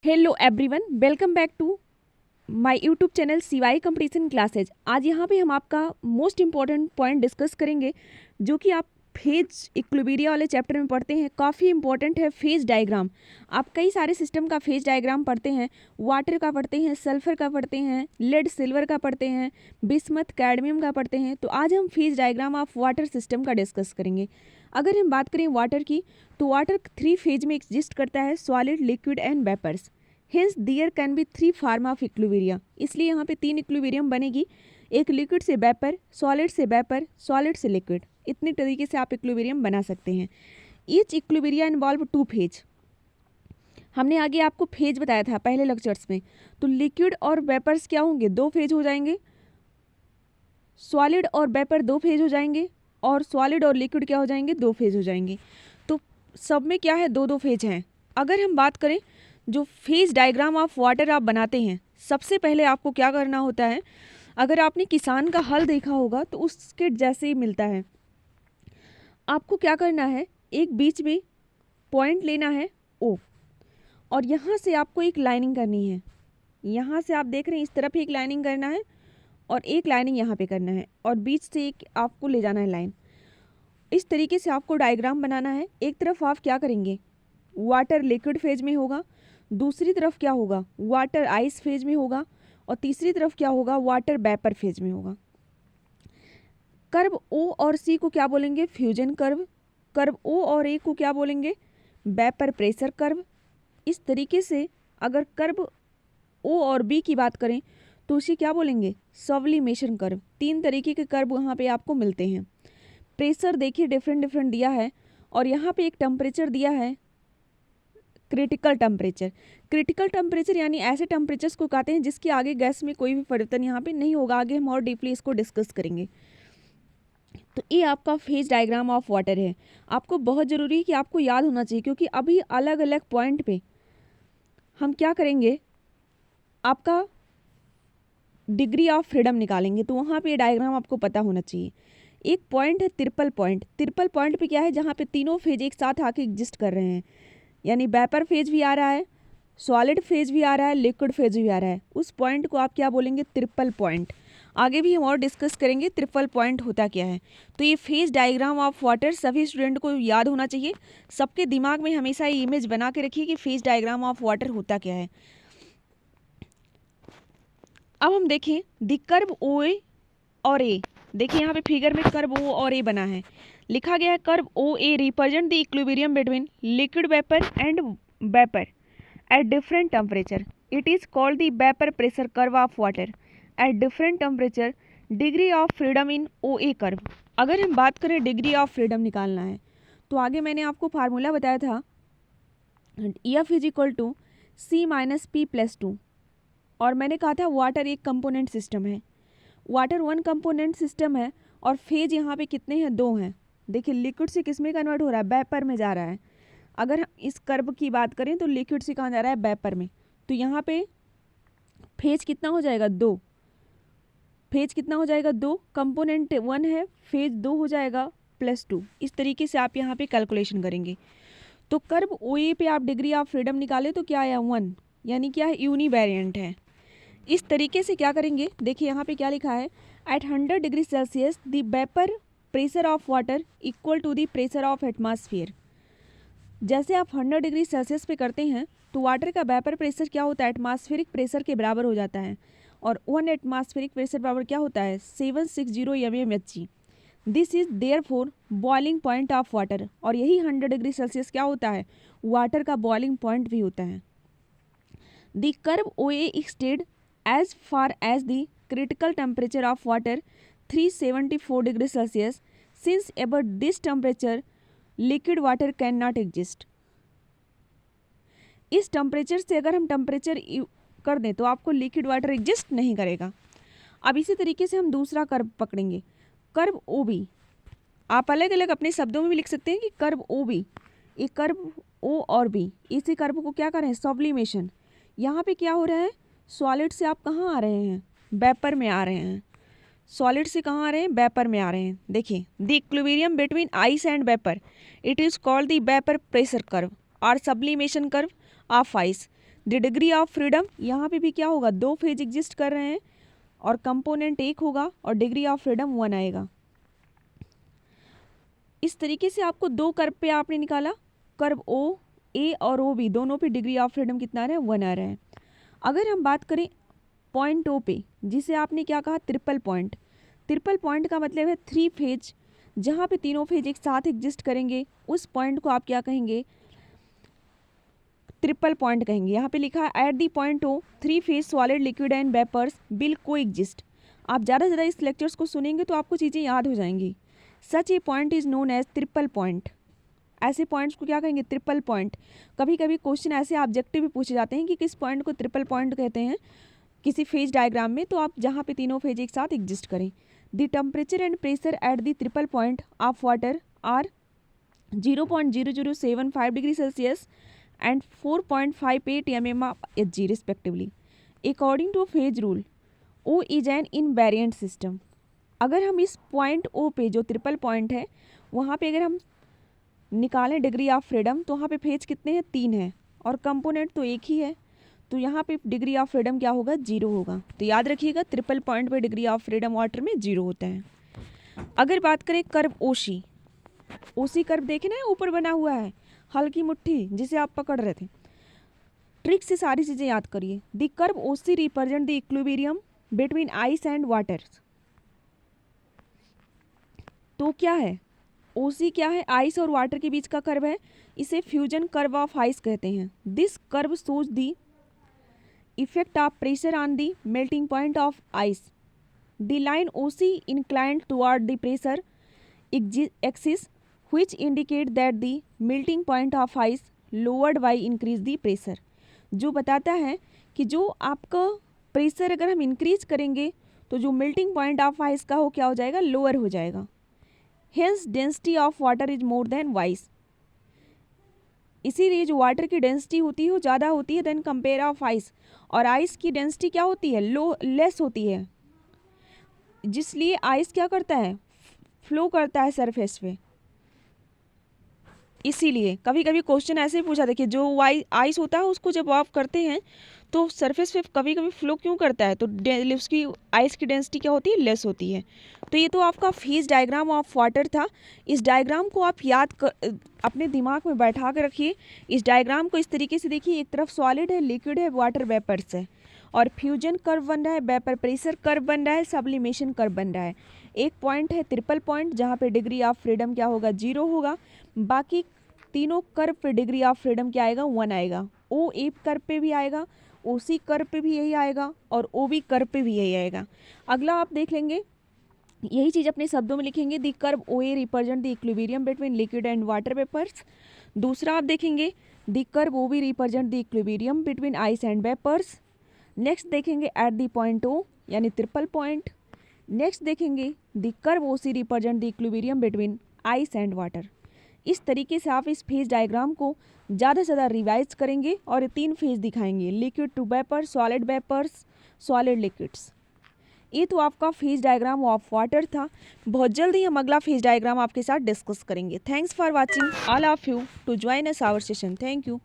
Hello everyone, welcome back to my YouTube channel CY competition classes. आज यहाँ पे हम आपका मोस्ट इम्पॉर्टेंट पॉइंट डिस्कस करेंगे जो कि आप फेज इक्विलिब्रियम वाले चैप्टर में पढ़ते हैं। काफ़ी इंपॉर्टेंट है फेज डायग्राम। आप कई सारे सिस्टम का फेज डायग्राम पढ़ते हैं, वाटर का पढ़ते हैं, सल्फर का पढ़ते हैं, लेड सिल्वर का पढ़ते हैं, बिस्मथ कैडमियम का पढ़ते हैं। तो आज हम phase diagram of water system का डिस्कस करेंगे। अगर हम बात करें वाटर की, तो वाटर 3 फेज में एग्जिस्ट करता है, solid, liquid and vapours. Hence there can be 3 form of equilibrium. इसलिए यहाँ पे 3 इक्विलिब्रियम बनेगी, एक लिक्विड से वेपर, सॉलिड से वेपर, सॉलिड से लिक्विड। इतने तरीके से आप इक्विलिब्रियम बना सकते हैं। Each equilibrium involve 2 phase. हमने आगे आपको फेज बताया था पहले लेक्चर्स में। तो लिक्विड और वेपर्स क्या होंगे, 2 फेज हो जाएंगे, सॉलिड और वेपर 2 फेज हो जाएंगे, और सॉलिड और लिक्विड क्या हो जाएंगे, 2 फेज हो जाएंगे। तो सब में क्या है, 2-2 फेज हैं। अगर हम बात करें जो फेज डायग्राम ऑफ वाटर आप बनाते हैं, सबसे पहले आपको क्या करना होता है, अगर आपने किसान का हल देखा होगा तो उसके जैसे ही मिलता है। आपको क्या करना है, एक बीच में पॉइंट लेना है ओ, और यहाँ से आपको एक लाइनिंग करनी है। यहाँ से आप देख रहे हैं इस तरफ एक लाइनिंग करना है, और एक लाइनिंग यहाँ पे करना है, और बीच से एक आपको ले जाना है लाइन। इस तरीके से आपको डायग्राम बनाना है। एक तरफ आप क्या करेंगे, वाटर लिक्विड फेज में होगा, दूसरी तरफ क्या होगा, वाटर आइस फेज में होगा, और तीसरी तरफ क्या होगा, वाटर वेपर फेज में होगा। कर्व ओ और सी को क्या बोलेंगे, फ्यूजन कर्व। कर्व ओ और ए को क्या बोलेंगे, वेपर प्रेशर कर्व। इस तरीके से अगर कर्व ओ और बी की बात करें तो उसे क्या बोलेंगे, सब्लिमेशन कर्व। 3 तरीके के कर्व यहाँ पे आपको मिलते हैं। प्रेशर देखिए डिफरेंट दिया है, और यहाँ पे एक टेम्परेचर दिया है, क्रिटिकल टेम्परेचर। क्रिटिकल टेम्परेचर यानी ऐसे टेम्परेचर्स को कहते हैं जिसके आगे गैस में कोई भी परिवर्तन यहाँ पे नहीं होगा। आगे हम और डीपली इसको डिस्कस करेंगे। तो ये आपका फेज डायग्राम ऑफ वाटर है। आपको बहुत ज़रूरी है कि आपको याद होना चाहिए, क्योंकि अभी अलग अलग पॉइंट पे हम क्या करेंगे, आपका डिग्री ऑफ फ्रीडम निकालेंगे। तो वहाँ पे ये डायग्राम आपको पता होना चाहिए। एक पॉइंट है ट्रिपल पॉइंट। ट्रिपल पॉइंट पे क्या है, जहाँ पे तीनों फेज एक साथ आके एग्जिस्ट कर रहे हैं, यानी वेपर फेज भी आ रहा है, सॉलिड फेज भी आ रहा है, लिक्विड फेज भी आ रहा है। उस पॉइंट को आप क्या बोलेंगे, ट्रिपल पॉइंट। आगे भी हम और डिस्कस करेंगे ट्रिपल पॉइंट होता क्या है। तो ये फेज डायग्राम ऑफ वाटर सभी स्टूडेंट को याद होना चाहिए। सबके दिमाग में हमेशा ये इमेज बना के रखिए कि फेज डायग्राम ऑफ वाटर होता क्या है। अब हम देखें द कर्व ओ ए और ए। देखिए यहाँ पे फिगर में कर्व ओ और ए बना है, लिखा गया है curve O A represent the equilibrium between liquid vapour and vapour at different temperature. It is called the vapor pressure curve of water. At different temperature, degree of freedom in OA curve. अगर हम बात करें degree of freedom निकालना है, तो आगे मैंने आपको फार्मूला बताया था, EF is equal to C minus P plus 2। और मैंने कहा था वाटर एक कंपोनेंट सिस्टम है, वाटर 1 कंपोनेंट सिस्टम है, और फेज यहाँ पे कितने हैं, 2 हैं। देखिए लिक्विड से किस में कन्वर्ट हो रहा है, वेपर में जा रहा है। अगर हम इस कर्व की बात करें तो लिक्विड से कहाँ जा रहा है, वेपर में। तो यहाँ पे फेज कितना हो जाएगा, 2। फेज कितना हो जाएगा, 2। कंपोनेंट 1 है, फेज 2 हो जाएगा प्लस 2। इस तरीके से आप यहाँ पे कैलकुलेशन करेंगे। तो कर्व ओ ए पे आप डिग्री ऑफ फ्रीडम निकाले तो क्या आया, 1, यानी क्या है, यूनिवेरिएंट है। इस तरीके से क्या करेंगे, देखिए यहाँ पे क्या लिखा है, at 100 degree celsius the vapour pressure of water equal to the pressure of atmosphere. जैसे आप 100 डिग्री सेल्सियस पे करते हैं तो वाटर का वेपर प्रेशर क्या होता है, एटमॉस्फेरिक प्रेशर के बराबर हो जाता है, और 1 एटमॉस्फेरिक प्रेशर बराबर क्या होता है, 760 mmHg। This is therefore boiling point of water. और यही 100 डिग्री सेल्सियस क्या होता है, वाटर का बॉइलिंग पॉइंट भी होता है। The curve O A extend as far as the critical temperature of water 374 degree celsius. Since about this temperature liquid water can not exist. इस टेम्परेचर से अगर हम टेम्परेचर कर दें तो आपको लिक्विड वाटर एग्जिस्ट नहीं करेगा। अब इसी तरीके से हम दूसरा कर्व पकड़ेंगे, कर्व ओ बी। आप अलग अलग अपने शब्दों में भी लिख सकते हैं कि कर्व ओ बी, ये कर्व ओ और बी, इसी कर्व को क्या कर रहे हैं, सब्लिमेशन। यहाँ पे क्या हो रहा है, सॉलिड से आप कहाँ आ रहे हैं, वेपर में आ रहे हैं। सॉलिड से कहाँ आ रहे हैं, वेपर में आ रहे हैं। देखिए the equilibrium between ice and vapour, it is called the vapour pressure curve और sublimation curve of ice. The degree of freedom, यहाँ पे भी क्या होगा, दो फेज एग्जिस्ट कर रहे हैं और कंपोनेंट एक होगा और डिग्री ऑफ फ्रीडम 1 आएगा। इस तरीके से आपको दो कर्व पे आपने निकाला, कर्व ओ ए और ओ बी दोनों पे डिग्री ऑफ फ्रीडम कितना आ रहा है, 1 आ रहा है। अगर हम बात करें पॉइंट ओ पे, जिसे आपने क्या कहा, ट्रिपल पॉइंट। ट्रिपल पॉइंट का मतलब है 3 फेज, जहाँ पे तीनों फेज एक साथ एग्जिस्ट करेंगे उस पॉइंट को आप क्या कहेंगे, ट्रिपल पॉइंट कहेंगे। यहाँ पे लिखा है at the point O 3 phase solid liquid and vapours will coexist. आप ज़्यादा से ज़्यादा इस लेक्चर्स को सुनेंगे तो आपको चीज़ें याद हो जाएंगी। Such a point is known as triple point. ऐसे पॉइंट्स को क्या कहेंगे, ट्रिपल पॉइंट। कभी कभी क्वेश्चन ऐसे ऑब्जेक्टिव भी पूछे जाते हैं कि किस पॉइंट को ट्रिपल पॉइंट कहते हैं किसी फेज डायग्राम में, तो आप जहाँ पे तीनों फेज एक साथ एग्जिस्ट करें। The temperature and pressure at the triple point of water are 0.0075 degree celsius and 4.58 mm of Hg respectively. According to phase rule, O is an invariant system. अगर हम इस पॉइंट O पे जो triple point है वहाँ पे अगर हम निकालें डिग्री ऑफ फ्रीडम तो वहाँ पे फेज कितने हैं, 3 हैं और कंपोनेंट तो एक ही है, तो यहाँ पे डिग्री ऑफ फ्रीडम क्या होगा, 0 होगा। तो याद रखिएगा ट्रिपल पॉइंट पे डिग्री ऑफ फ्रीडम वाटर में 0 होता है। अगर बात करें कर्व ओसी, ओसी कर्व देखे ना ऊपर बना हुआ है हल्की मुट्ठी जिसे आप पकड़ रहे थे, ट्रिक से सारी चीज़ें याद करिए। The curve OC represent the equilibrium between ice and water. तो क्या है ओसी, क्या है, आइस और वाटर के बीच का कर्व है, इसे फ्यूजन कर्व ऑफ आइस कहते हैं। This curve shows the effect of pressure on the melting point of ice. The line OC inclined toward the pressure axis which indicate that the melting point of ice lowered by increase the pressure। जो बताता है कि जो आपका pressure अगर हम increase करेंगे तो जो मेल्टिंग पॉइंट ऑफ आइस का हो क्या हो जाएगा, लोअर हो जाएगा। Hence density of water is more than vice. इसीलिए जो वाटर की डेंसिटी होती है वो ज़्यादा होती है देन कंपेयर ऑफ आइस, और आइस की डेंसिटी क्या होती है, लेस होती है, जिसलिए आइस क्या करता है, फ्लो करता है सरफेस पे। इसीलिए कभी कभी क्वेश्चन ऐसे ही पूछा, देखिए जो आइस होता है उसको जब आप करते हैं तो सरफेस पे कभी कभी फ्लो क्यों करता है, तो उसकी आइस की डेंसिटी क्या होती है, लेस होती है। तो ये तो आपका फेज डायग्राम ऑफ वाटर था। इस डायग्राम को आप अपने दिमाग में बैठा कर रखिए। इस डायग्राम को इस तरीके से देखिए, एक तरफ सॉलिड है, लिक्विड है, वाटर वेपर्स है, और फ्यूजन कर्व बन रहा है, वेपर प्रेशर कर्व बन रहा है, सब्लिमेशन कर्व बन रहा है। एक पॉइंट है ट्रिपल पॉइंट जहाँ पे डिग्री ऑफ फ्रीडम क्या होगा, 0 होगा। बाकी तीनों कर्व पे डिग्री ऑफ फ्रीडम क्या आएगा, 1 आएगा। ओ ए कर्व पे भी आएगा, ओ सी कर्व पे भी यही आएगा, और ओ बी कर्व पे भी यही आएगा। अगला आप देख लेंगे, यही चीज़ अपने शब्दों में लिखेंगे, the curve O A represent the equilibrium between liquid and water vapours. दूसरा आप देखेंगे the curve O B represent the equilibrium between ice and vapours. Next देखेंगे एट दी पॉइंट ओ यानी ट्रिपल पॉइंट। नेक्स्ट देखेंगे the curve O C represent the equilibrium between ice and water. इस तरीके से आप इस फेज डायग्राम को ज़्यादा से ज़्यादा रिवाइज करेंगे और 3 फेज दिखाएंगे, liquid to vapour, solid vapours, solid liquids. ये तो आपका फेज डायग्राम ऑफ वाटर था। बहुत जल्दी हम अगला फेज डायग्राम आपके साथ डिस्कस करेंगे। Thanks for watching all of you to join us our session. Thank you.